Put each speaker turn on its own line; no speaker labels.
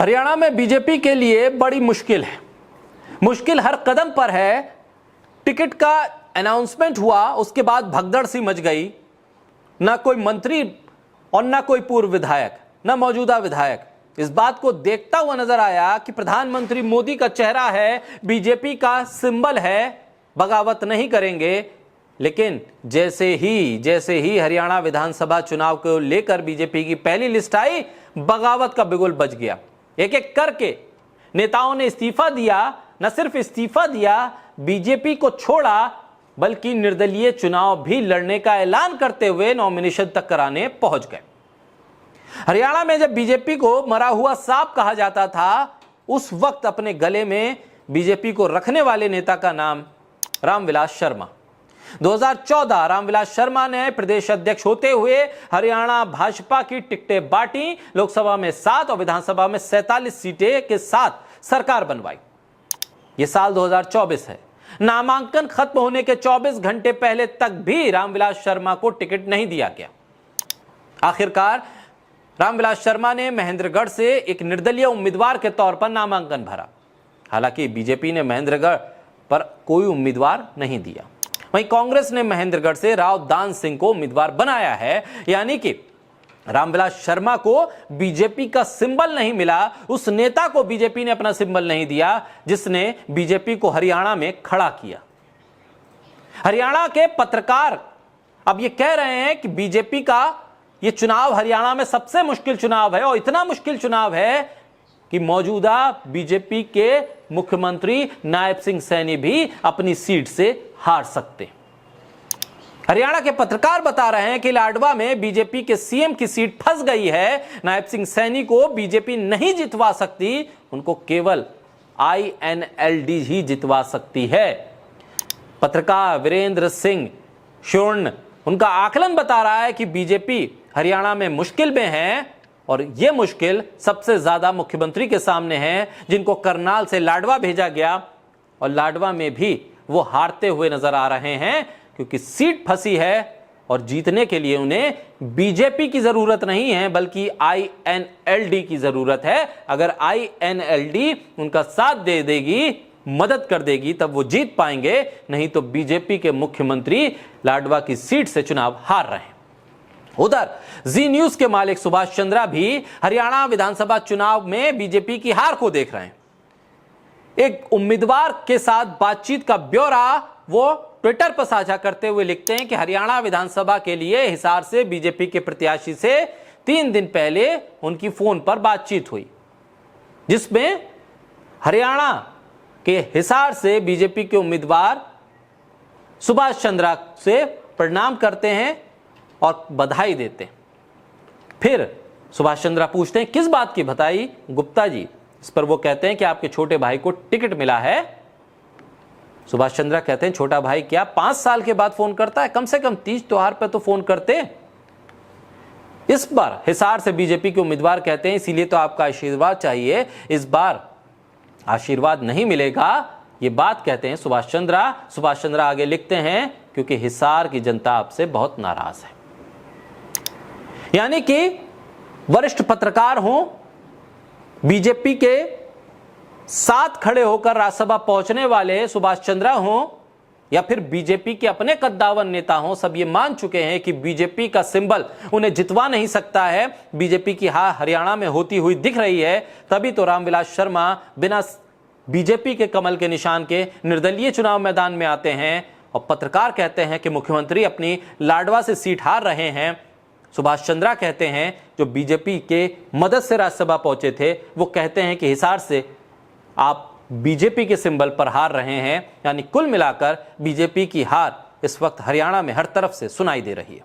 हरियाणा में बीजेपी के लिए बड़ी मुश्किल है। मुश्किल हर कदम पर है। टिकट का अनाउंसमेंट हुआ, उसके बाद भगदड़ सी मच गई। ना कोई मंत्री और ना कोई पूर्व विधायक, ना मौजूदा विधायक इस बात को देखता हुआ नजर आया कि प्रधानमंत्री मोदी का चेहरा है, बीजेपी का सिंबल है, बगावत नहीं करेंगे। लेकिन जैसे ही हरियाणा विधानसभा चुनाव को लेकर बीजेपी की पहली लिस्ट आई, बगावत का बिगुल बज गया। एक एक करके नेताओं ने इस्तीफा दिया। न सिर्फ इस्तीफा दिया, बीजेपी को छोड़ा, बल्कि निर्दलीय चुनाव भी लड़ने का ऐलान करते हुए नॉमिनेशन तक कराने पहुंच गए। हरियाणा में जब बीजेपी को मरा हुआ सांप कहा जाता था, उस वक्त अपने गले में बीजेपी को रखने वाले नेता का नाम रामविलास शर्मा। 2014 रामविलास शर्मा ने प्रदेश अध्यक्ष होते हुए हरियाणा भाजपा की टिकटें बांटी, लोकसभा में 7 और विधानसभा में 47 सीटें के साथ सरकार बनवाई। यह साल 2024 है। नामांकन खत्म होने के 24 घंटे पहले तक भी रामविलास शर्मा को टिकट नहीं दिया गया। आखिरकार रामविलास शर्मा ने महेंद्रगढ़ से एक निर्दलीय उम्मीदवार के तौर पर नामांकन भरा। हालांकि बीजेपी ने महेंद्रगढ़ पर कोई उम्मीदवार नहीं दिया। वहीं कांग्रेस ने महेंद्रगढ़ से राव दान सिंह को उम्मीदवार बनाया है। यानी कि रामविलास शर्मा को बीजेपी का सिंबल नहीं मिला, उस नेता को बीजेपी ने अपना सिंबल नहीं दिया जिसने बीजेपी को हरियाणा में खड़ा किया। हरियाणा के पत्रकार अब ये कह रहे हैं कि बीजेपी का ये चुनाव हरियाणा में सबसे मुश्किल चुनाव है, और इतना मुश्किल चुनाव है कि मौजूदा बीजेपी के मुख्यमंत्री नायब सिंह सैनी भी अपनी सीट से हार सकते। हरियाणा के पत्रकार बता रहे हैं कि लाडवा में बीजेपी के सीएम की सीट फंस गई है। नायब सिंह सैनी को बीजेपी नहीं जितवा सकती, उनको केवल INLD ही जितवा सकती है। पत्रकार वीरेंद्र सिंह शोर्ण उनका आकलन बता रहा है कि बीजेपी हरियाणा में मुश्किल में है, और यह मुश्किल सबसे ज्यादा मुख्यमंत्री के सामने है, जिनको करनाल से लाडवा भेजा गया, और लाडवा में भी वो हारते हुए नजर आ रहे हैं क्योंकि सीट फंसी है और जीतने के लिए उन्हें बीजेपी की जरूरत नहीं है, बल्कि INLD की जरूरत है। अगर INLD उनका साथ दे देगी, मदद कर देगी, तब वो जीत पाएंगे। नहीं तो बीजेपी के मुख्यमंत्री लाडवा की सीट से चुनाव हार रहे हैं। उधर जी न्यूज के मालिक सुभाष चंद्रा भी हरियाणा विधानसभा चुनाव में बीजेपी की हार को देख रहे हैं। एक उम्मीदवार के साथ बातचीत का ब्यौरा वो ट्विटर पर साझा करते हुए लिखते हैं कि हरियाणा विधानसभा के लिए हिसार से बीजेपी के प्रत्याशी से 3 दिन पहले उनकी फोन पर बातचीत हुई, जिसमें हरियाणा के हिसार से बीजेपी के उम्मीदवार सुभाष चंद्रा से प्रणाम करते हैं और बधाई देते हैं। फिर सुभाष चंद्रा पूछते हैं किस बात की बधाई गुप्ता जी। इस पर वो कहते हैं कि आपके छोटे भाई को टिकट मिला है। सुभाष चंद्रा कहते हैं छोटा भाई क्या 5 साल के बाद फोन करता है? कम से कम 30 त्योहार पे तो फोन करते। इस बार हिसार से बीजेपी के उम्मीदवार कहते हैं इसीलिए तो आपका आशीर्वाद चाहिए, इस बार आशीर्वाद नहीं मिलेगा। ये बात कहते हैं सुभाष चंद्रा। सुभाष चंद्रा आगे लिखते हैं क्योंकि हिसार की जनता आपसे बहुत नाराज है। यानी कि वरिष्ठ पत्रकार हों, बीजेपी के साथ खड़े होकर राज्यसभा पहुंचने वाले सुभाष चंद्रा हों, या फिर बीजेपी के अपने कद्दावर नेता हों, सब ये मान चुके हैं कि बीजेपी का सिंबल उन्हें जितवा नहीं सकता है। बीजेपी की हार हरियाणा में होती हुई दिख रही है। तभी तो रामविलास शर्मा बिना बीजेपी के कमल के निशान के निर्दलीय चुनाव मैदान में आते हैं। और पत्रकार कहते हैं कि मुख्यमंत्री अपनी लाडवा से सीट हार रहे हैं। सुभाष चंद्रा कहते हैं जो बीजेपी के मदद से राज्यसभा पहुंचे थे, वो कहते हैं कि हिसार से आप बीजेपी के सिंबल पर हार रहे हैं। यानी कुल मिलाकर बीजेपी की हार इस वक्त हरियाणा में हर तरफ से सुनाई दे रही है।